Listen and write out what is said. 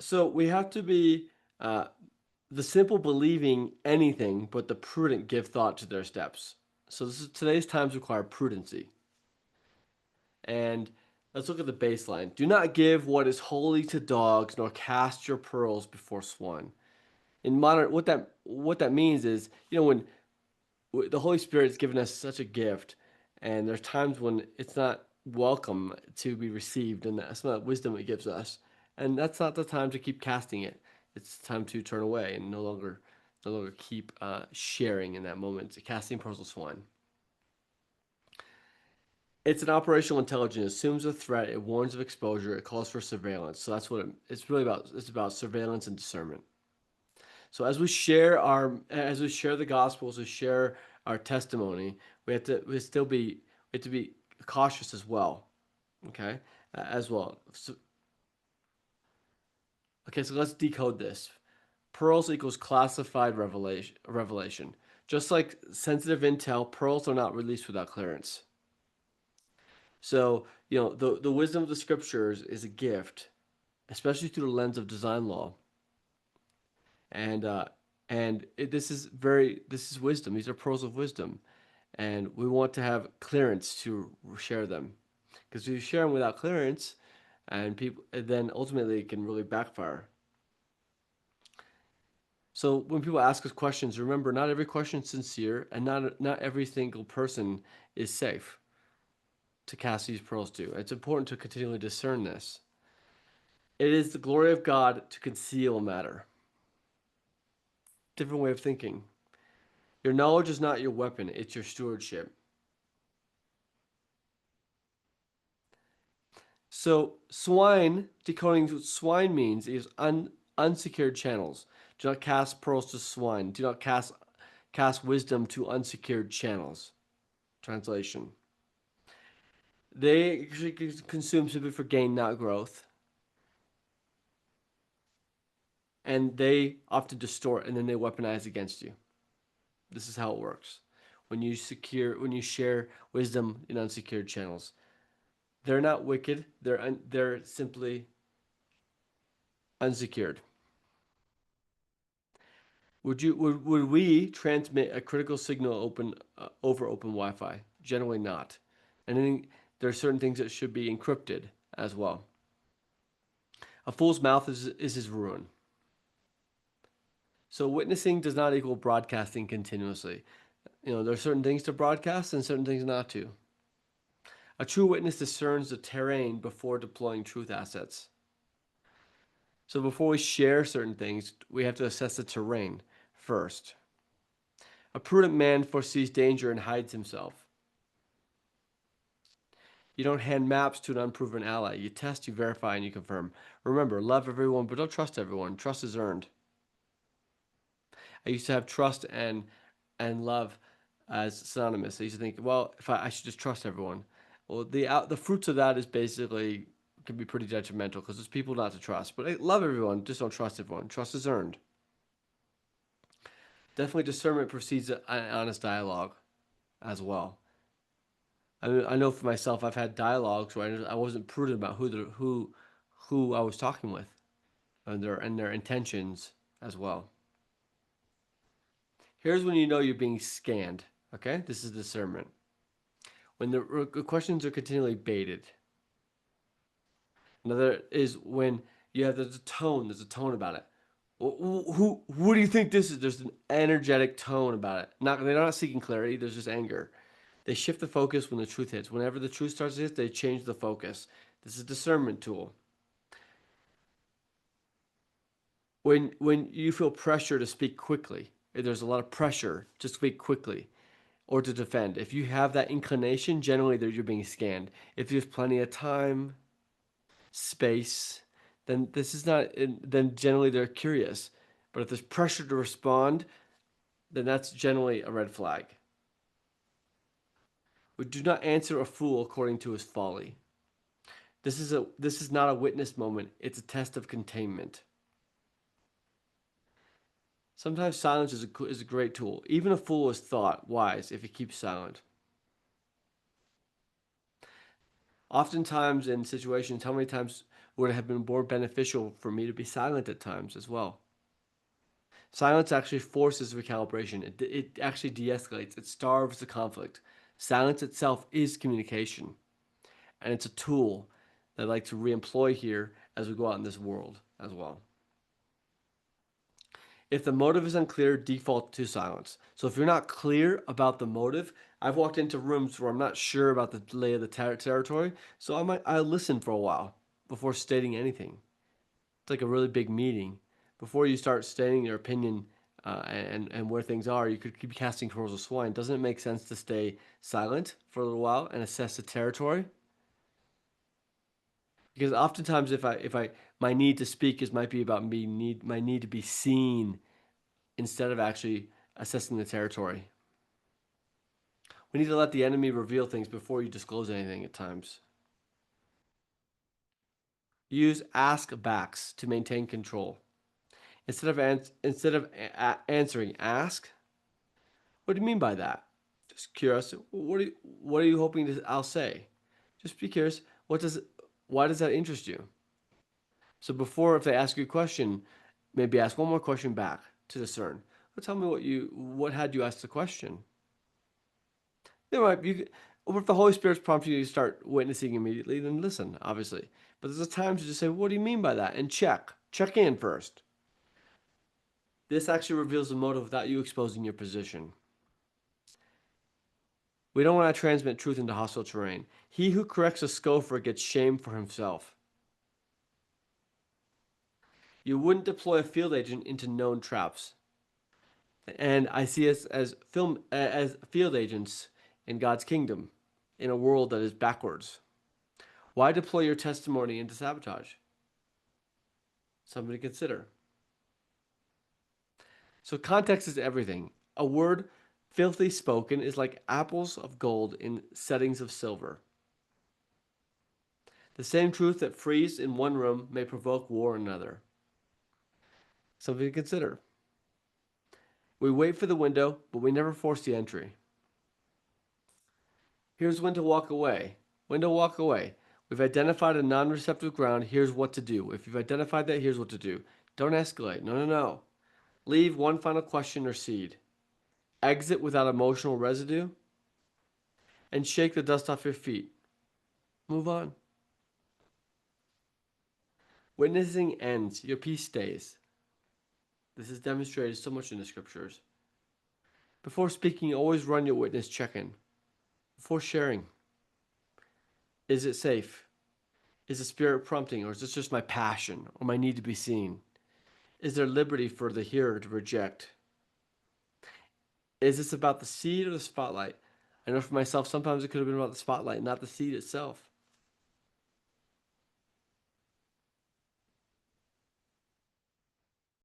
So we have to be uh, the simple believing anything, but the prudent give thought to their steps. So this is today's times require prudency. And let's look at the baseline. Do not give what is holy to dogs, nor cast your pearls before swine. In modern, what that means is, when the Holy Spirit has given us such a gift, and there's times when it's not welcome to be received, and that's not wisdom it gives us, and that's not the time to keep casting it. It's time to turn away and no longer keep sharing in that moment. Casting pearls of swine. It's an operational intelligence. It assumes a threat. It warns of exposure. It calls for surveillance. So that's what it's really about. It's about surveillance and discernment. So as we share the gospel, as we share our testimony, we have to be cautious as well. Okay, as well. So, okay, so let's decode this. Pearls equals classified revelation. Revelation. Just like sensitive intel, pearls are not released without clearance. So the wisdom of the scriptures is a gift, especially through the lens of design law, and this is wisdom. These are pearls of wisdom, and we want to have clearance to share them, because if you share them without clearance, and people, then ultimately it can really backfire. So when people ask us questions, remember not every question is sincere, and not every single person is safe to cast these pearls to. It's important to continually discern this. It is the glory of God to conceal a matter. Different way of thinking. Your knowledge is not your weapon, it's your stewardship. So, swine, decoding what swine means is unsecured channels. Do not cast pearls to swine. Do not cast wisdom to unsecured channels. Translation. They actually consume simply for gain, not growth. And they often distort and then they weaponize against you. This is how it works. When you share wisdom in unsecured channels. They're not wicked. They're simply unsecured. Would we transmit a critical signal over open Wi-Fi? Generally not. And then there are certain things that should be encrypted as well. A fool's mouth is his ruin. So witnessing does not equal broadcasting continuously. There are certain things to broadcast and certain things not to. A true witness discerns the terrain before deploying truth assets. So before we share certain things, we have to assess the terrain first. A prudent man foresees danger and hides himself. You don't hand maps to an unproven ally. You test, you verify, and you confirm. Remember, love everyone, but don't trust everyone. Trust is earned. I used to have trust and love as synonymous. I used to think, well, if I should just trust everyone. Well, the fruits of that is basically can be pretty detrimental because there's people not to trust. But I love everyone, just don't trust everyone. Trust is earned. Definitely, discernment precedes an honest dialogue as well. I know for myself, I've had dialogues where I wasn't prudent about who I was talking with and their intentions as well. Here's when you know you're being scanned. Okay, this is discernment. When the questions are continually baited. Another is when you have there's a tone. There's a tone about it. Who do you think this is? There's an energetic tone about it. They're not seeking clarity. There's just anger. They shift the focus when the truth hits. Whenever the truth starts to hit, they change the focus. This is a discernment tool. When you feel pressure to speak quickly, there's a lot of pressure to speak quickly or to defend. If you have that inclination, generally you're being scanned. If there's plenty of time, space, then this is not. Then generally they're curious. But if there's pressure to respond, then that's generally a red flag. We do not answer a fool according to his folly. This is not a witness moment. It's a test of containment. Sometimes silence is a great tool. Even a fool is thought wise if he keeps silent. Oftentimes in situations, how many times would it have been more beneficial for me to be silent at times as well? Silence actually forces recalibration. It actually de escalates, it starves the conflict. Silence itself is communication, and it's a tool that I like to re employ here as we go out in this world as well. If the motive is unclear, default to silence. So if you're not clear about the motive, I've walked into rooms where I'm not sure about the lay of the territory, so I'll listen for a while before stating anything. It's like a really big meeting. Before you start stating your opinion and where things are, you could keep casting pearls of swine. Doesn't it make sense to stay silent for a little while and assess the territory? Because oftentimes, if I my need to speak is might be about my need to be seen instead of actually assessing the territory. We need to let the enemy reveal things before you disclose anything at times. Use ask backs to maintain control. Instead of answering, ask, what do you mean by that? Just curious. What are you hoping to I'll say? Just be curious. Why does that interest you? So before, if they ask you a question, maybe ask one more question back to discern. Well, tell me what had you ask the question. Or if the Holy Spirit's prompting you to start witnessing immediately, then listen, obviously. But there's a time to just say, what do you mean by that? And check in first. This actually reveals the motive without you exposing your position. We don't want to transmit truth into hostile terrain. He who corrects a scoffer gets shame for himself. You wouldn't deploy a field agent into known traps. And I see us as field agents in God's kingdom, in a world that is backwards. Why deploy your testimony into sabotage? Something to consider. So context is everything. A word filthy spoken is like apples of gold in settings of silver. The same truth that frees in one room may provoke war in another. Something to consider. We wait for the window, but we never force the entry. Here's when to walk away. When to walk away. We've identified a non receptive ground. Here's what to do. If you've identified that, here's what to do. Don't escalate. No, no, no. Leave one final question or seed. Exit without emotional residue. And shake the dust off your feet. Move on. Witnessing ends. Your peace stays. This is demonstrated so much in the scriptures. Before speaking, always run your witness check in. Before sharing, is it safe? Is the spirit prompting, or is this just my passion or my need to be seen? Is there liberty for the hearer to reject? Is this about the seed or the spotlight? I know for myself, sometimes it could have been about the spotlight, not the seed itself.